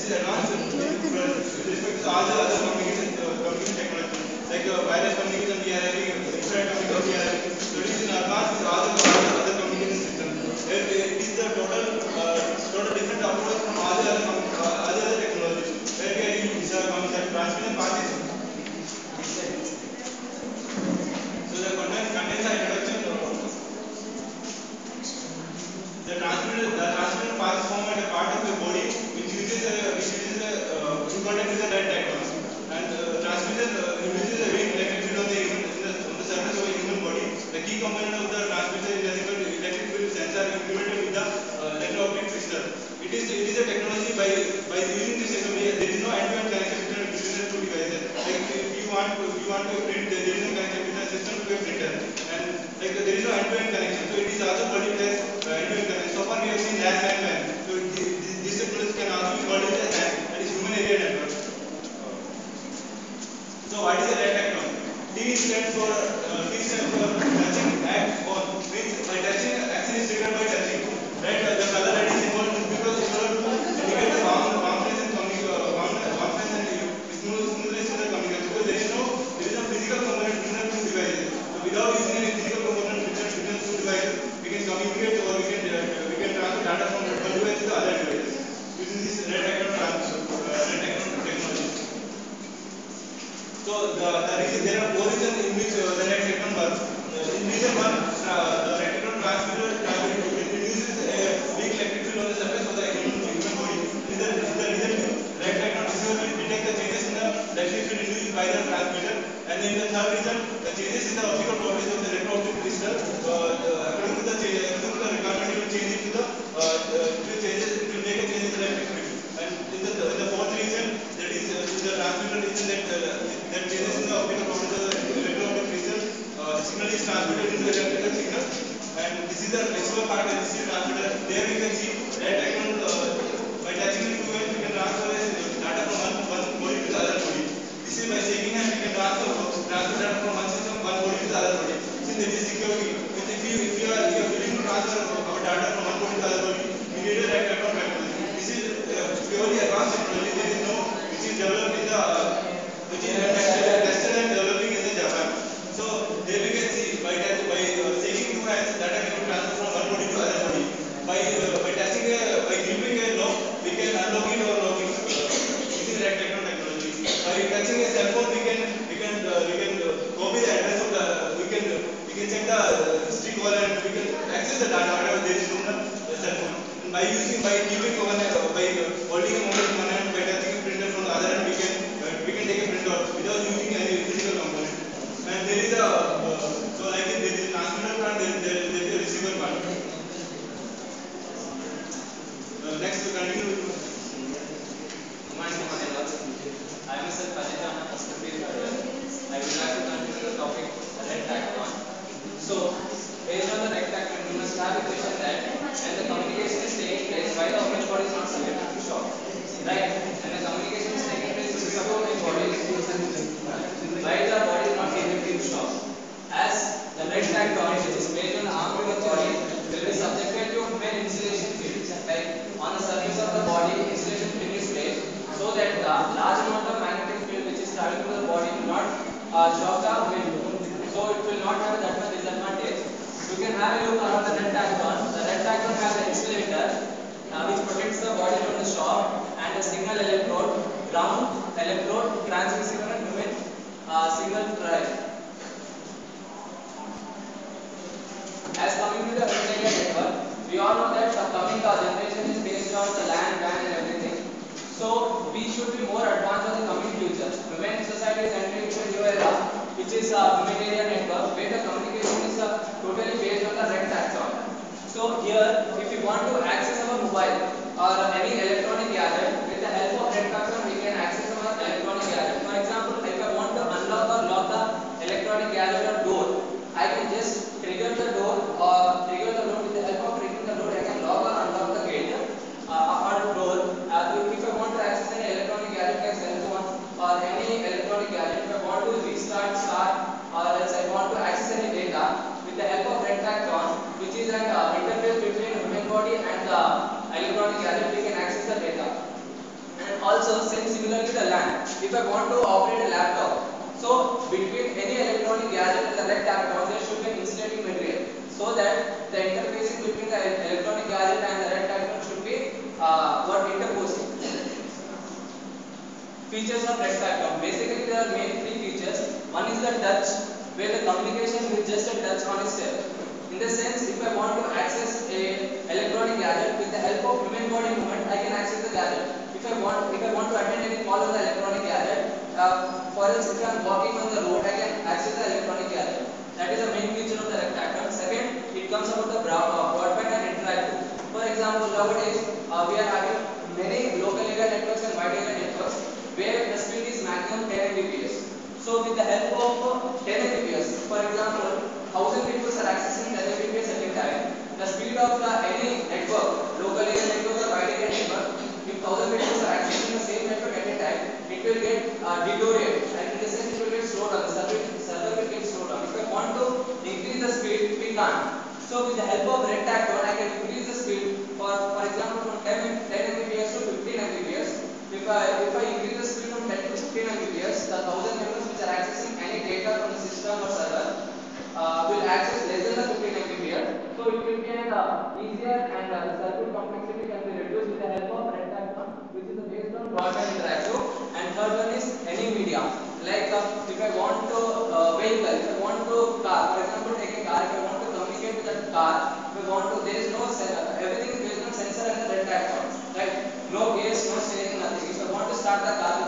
is advanced with respect to all the other communication technology. Like wireless communication, we are having infrared communication, we are having. So it is in advance with all the other communication systems. It is the total different approach from all the other technologies. Where we are using the transmission path is. So the contains the introduction. The transmitter path is formed as a part of the body which uses important is the red diagram. And transmitter uses a weak electric field on the surface of a human body. The key component of the transmitter is nothing but electric field sensor implemented with the electro-optic crystal. It is a technology by using this technology there is no end-to-end connection between the two devices. Like if you want to print there is no connection between the system to a printer, and like there is no end-to-end connection. So it is also multiplexed end-to-end connection. So far we have seen LAN. So this technology can also be called as LAN, that is human area network. So what is a red diagram? T stands for touching act on, means by touching action is triggered by touching. Right? The color red is involved because in order to indicate the warmness and warmness and smoothness in the communication. Because there is no physical component between the two devices. So without using any physical component between two devices, we can communicate or we can transfer data from one device to the other device using this red diagram technology. So there are four reasons in which the red diagram works. In reason one, the red diagram transmitter reduces a weak electric field on the surface of the human body. In the reason two, red diagram receiver will detect the changes in the electric field induced by the transmitter. And in the third reason, the changes in the optical properties of the electro-optic crystal, according to the requirement, it will change it to it will make a change in the electric field. And in the fourth reason, that is the transmitter reason that changes in the optical properties of the electro-optic crystal, the signal is transmitted into electrical signal. And this is the receiver part of the transmitter. There we can see red diagram by touching the two ends we can transfer data from one body to the other body. This is by shaking hand we can transfer data from one system, one body to the other body. Since it is security, if you are willing to transfer our data from one body to the other body, we need a red diagram technology. This is purely advanced technology. There is no which is developed in the which is tested and developing in the Japan. So there we can see by shaking two hands data can be transferred from one body to other body. By gripping a lock we can unlock it or lock it using red diagram technology. By touching a cell phone we can copy the address of the we can check the history call and we can access the data whatever there is from the cell phone. And by keeping one by holding a mobile in one hand, by touching a printer from the other hand we can take a print out without using any physical component. And there is a so like there is a transmitter part, there is a receiver part. Next we continue. Good morning, I am Mr. Kajitana, first year. I would like to continue the topic red diagram. So, based on the red diagram, you must have a question that when the communication is taking place, why the orange body is not subjected to shock, right? When the communication is taking place, this is the orange body. Why the body is not subjected to shock? As the red diagram, which is based on the arm of the body, will be subjected to main insulation field, like on the surface of the body, insulation field is placed so that the large amount of magnetic field which is traveling to the body will not shock the wind. So it will not have that much disadvantage. You can have a look around the red diagram. The red diagram has an insulator which protects the body from the shock, and a signal electrode, ground electrode, transmitter and human signal drive. As coming to the red network, we all know that the coming generation is based on the LAN, WAN and everything. So we should be more advanced on the coming future. When society is entering into a new era, which is a human area network, where the communication is totally based on the red diagram. So here, if we want to access our mobile or any electronic gadget, with the help of red diagram, we can access our electronic gadget. For example, if I want to unlock or lock the electronic gadget or door, I can just trigger the door with the help of triggering the door. I can lock or unlock the gate or door. If I want to access any electronic gadget like cell phone or any electronic gadget, if I want to restart, start, or else I want to access any data, with the help of red diagram, which is an interface between human body and the electronic gadget, we can access the data. And also same similarly the LAN. If I want to operate a laptop, so between any electronic gadget and the red tactron there should be an insulating material, so that the interfacing between the electronic gadget and the red tactron should be what interposing. Features of red tactron. Basically there are main three features. One is the touch, where the communication with just a touch on a step. In the sense, if I want to access a electronic gadget with the help of human body movement, I can access the gadget. If I want to attend any call on the electronic gadget, for instance, if I am walking on the road, I can access the electronic gadget. That is the main feature of the red tactron. Second, it comes about the broadband and interactive. For example, nowadays we are having many local area networks and wide area networks where the speed is maximum 10 Mbps. So with the help of 10 Mbps, for example, 1000 people are accessing 10 Mbps at a time. The speed of any network, local area network or wide area network, if 1000 people are accessing the same network at a time, it will get deteriorate, and in the sense it will get slowed down. The server will get slowed down. If I want to increase the speed, we can't. So with the help of red tactron, I can increase the speed for example from 10 Mbps to 15 Mbps. If I increase the speed from 10 to 15 Mbps, the 1000 members which are accessing any data from the system or server will access less than the 15 Mbps. So it will be an easier, and the circuit complexity can be reduced with the help of red tactron, which is based on broadband interactive. And third one is any media. Like if I want to vehicle, if I want to car, for example, take a car. If I want to communicate with that car, if I want to, there is no everything is based on sensor and the red tactron, right? No gears, no steering, nothing. If I want to start the car with